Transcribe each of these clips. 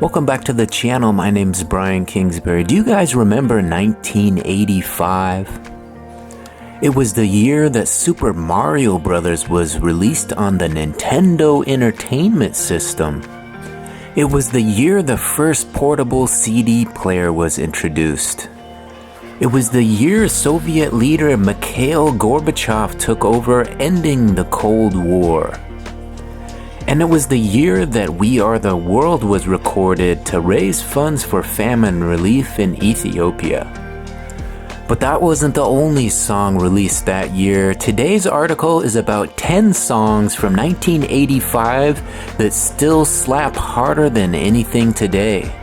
Welcome back to the channel. My name's Brian Kingsbury. Do you guys remember 1985? It was the year that Super Mario Bros. Was released on the Nintendo Entertainment System. It was the year the first portable CD player was introduced. It was the year Soviet leader Mikhail Gorbachev took over, ending the Cold War. And it was the year that We Are the World was recorded to raise funds for famine relief in Ethiopia. But that wasn't the only song released that year. Today's article is about 10 songs from 1985 that still slap harder than anything today.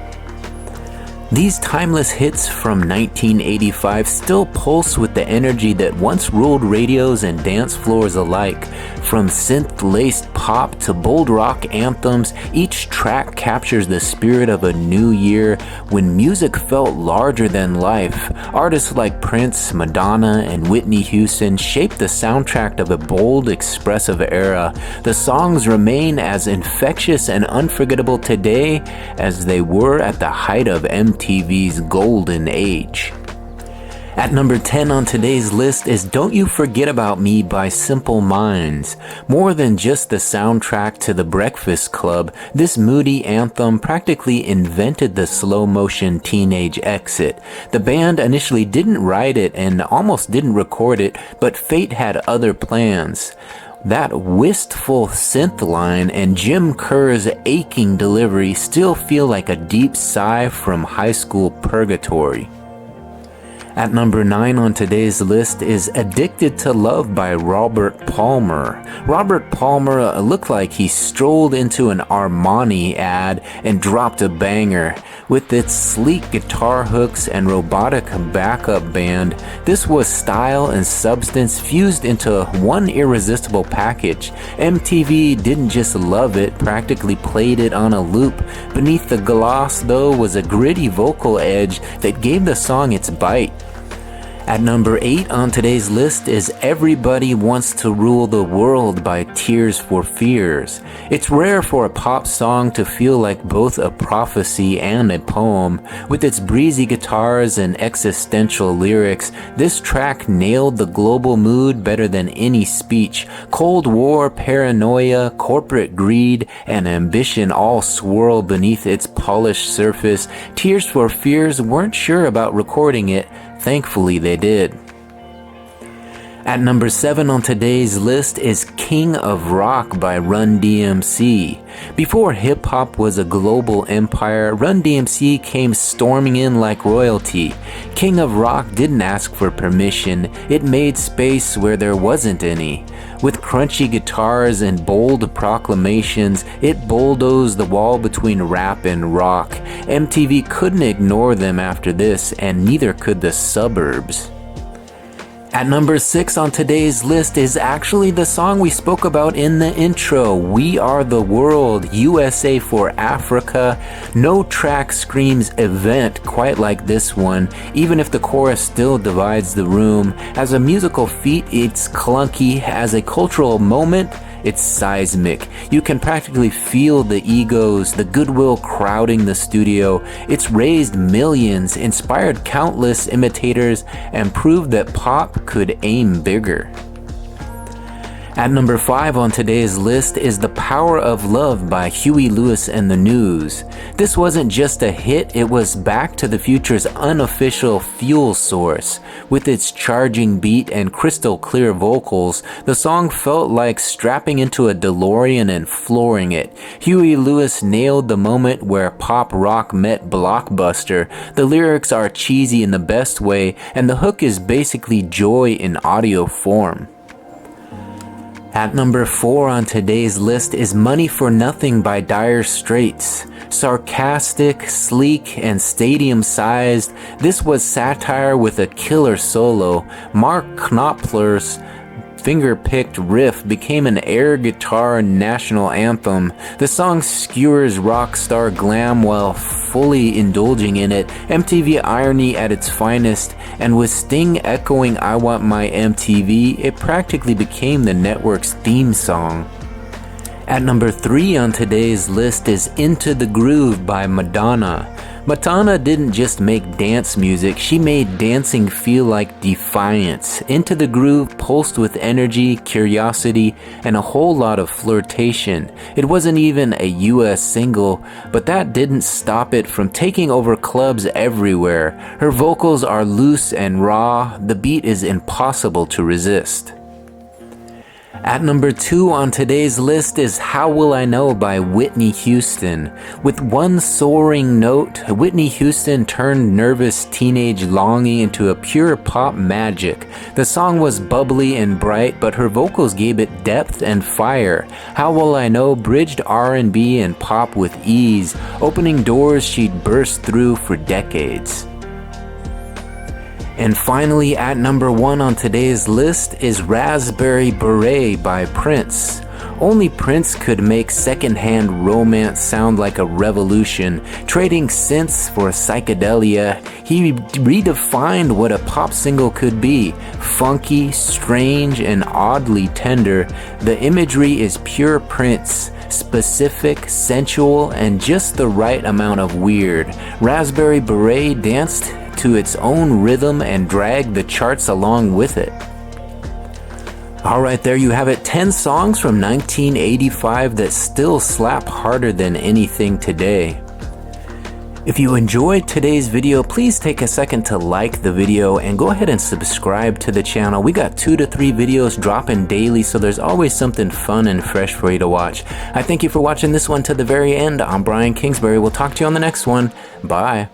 These timeless hits from 1985 still pulse with the energy that once ruled radios and dance floors alike. From synth-laced pop to bold rock anthems, each track captures the spirit of a new year when music felt larger than life. Artists like Prince, Madonna, and Whitney Houston shaped the soundtrack of a bold, expressive era. The songs remain as infectious and unforgettable today as they were at the height of MTV's golden age. At number 10 on today's list is Don't You Forget About Me by Simple Minds. More than just the soundtrack to The Breakfast Club, this moody anthem practically invented the slow-motion teenage exit. The band initially didn't write it and almost didn't record it, but fate had other plans. That wistful synth line and Jim Kerr's aching delivery still feel like a deep sigh from high school purgatory. At number 9 on today's list is Addicted to Love by Robert Palmer. Robert Palmer looked like he strolled into an Armani ad and dropped a banger. With its sleek guitar hooks and robotic backup band, this was style and substance fused into one irresistible package. MTV didn't just love it, practically played it on a loop. Beneath the gloss, though, was a gritty vocal edge that gave the song its bite. At number 8 on today's list is Everybody Wants to Rule the World by Tears for Fears. It's rare for a pop song to feel like both a prophecy and a poem. With its breezy guitars and existential lyrics, this track nailed the global mood better than any speech. Cold War, paranoia, corporate greed, and ambition all swirl beneath its polished surface. Tears for Fears weren't sure about recording it. Thankfully, they did. At number 7 on today's list is King of Rock by Run DMC. Before hip-hop was a global empire, Run DMC came storming in like royalty. King of Rock didn't ask for permission, it made space where there wasn't any. With crunchy guitars and bold proclamations, it bulldozed the wall between rap and rock. MTV couldn't ignore them after this, and neither could the suburbs. At number 6 on today's list is actually the song we spoke about in the intro, We Are the World, USA for Africa. No track screams event quite like this one, even if the chorus still divides the room. As a musical feat, it's clunky. As a cultural moment, it's seismic. You can practically feel the egos, the goodwill crowding the studio. It's raised millions, inspired countless imitators, and proved that pop could aim bigger. At number 5 on today's list is The Power of Love by Huey Lewis and the News. This wasn't just a hit, it was Back to the Future's unofficial fuel source. With its charging beat and crystal clear vocals, the song felt like strapping into a DeLorean and flooring it. Huey Lewis nailed the moment where pop rock met blockbuster. The lyrics are cheesy in the best way, and the hook is basically joy in audio form. At number 4 on today's list is Money for Nothing by Dire Straits. Sarcastic, sleek, and stadium-sized, this was satire with a killer solo. Mark Knopfler's finger-picked riff became an air guitar national anthem. The song skewers rock star glam while fully indulging in it, MTV irony at its finest, and with Sting echoing I Want My MTV, it practically became the network's theme song. At number 3 on today's list is Into the Groove by Madonna. Madonna didn't just make dance music, she made dancing feel like defiance. Into the Groove pulsed with energy, curiosity, and a whole lot of flirtation. It wasn't even a US single, but that didn't stop it from taking over clubs everywhere. Her vocals are loose and raw, the beat is impossible to resist. At number 2 on today's list is How Will I Know by Whitney Houston. With one soaring note, Whitney Houston turned nervous teenage longing into a pure pop magic. The song was bubbly and bright, but her vocals gave it depth and fire. How Will I Know bridged R&B and pop with ease, opening doors she'd burst through for decades. And finally, at number 1 on today's list is Raspberry Beret by Prince. Only Prince could make secondhand romance sound like a revolution. Trading synths for psychedelia, he redefined what a pop single could be. Funky, strange, and oddly tender, the imagery is pure Prince. Specific, sensual, and just the right amount of weird. Raspberry Beret danced to its own rhythm and dragged the charts along with it. Alright, there you have it, 10 songs from 1985 that still slap harder than anything today. If you enjoyed today's video, please take a second to like the video and go ahead and subscribe to the channel. We got 2 to 3 videos dropping daily, so there's always something fun and fresh for you to watch. I thank you for watching this one to the very end. I'm Brian Kingsbury. We'll talk to you on the next one. Bye.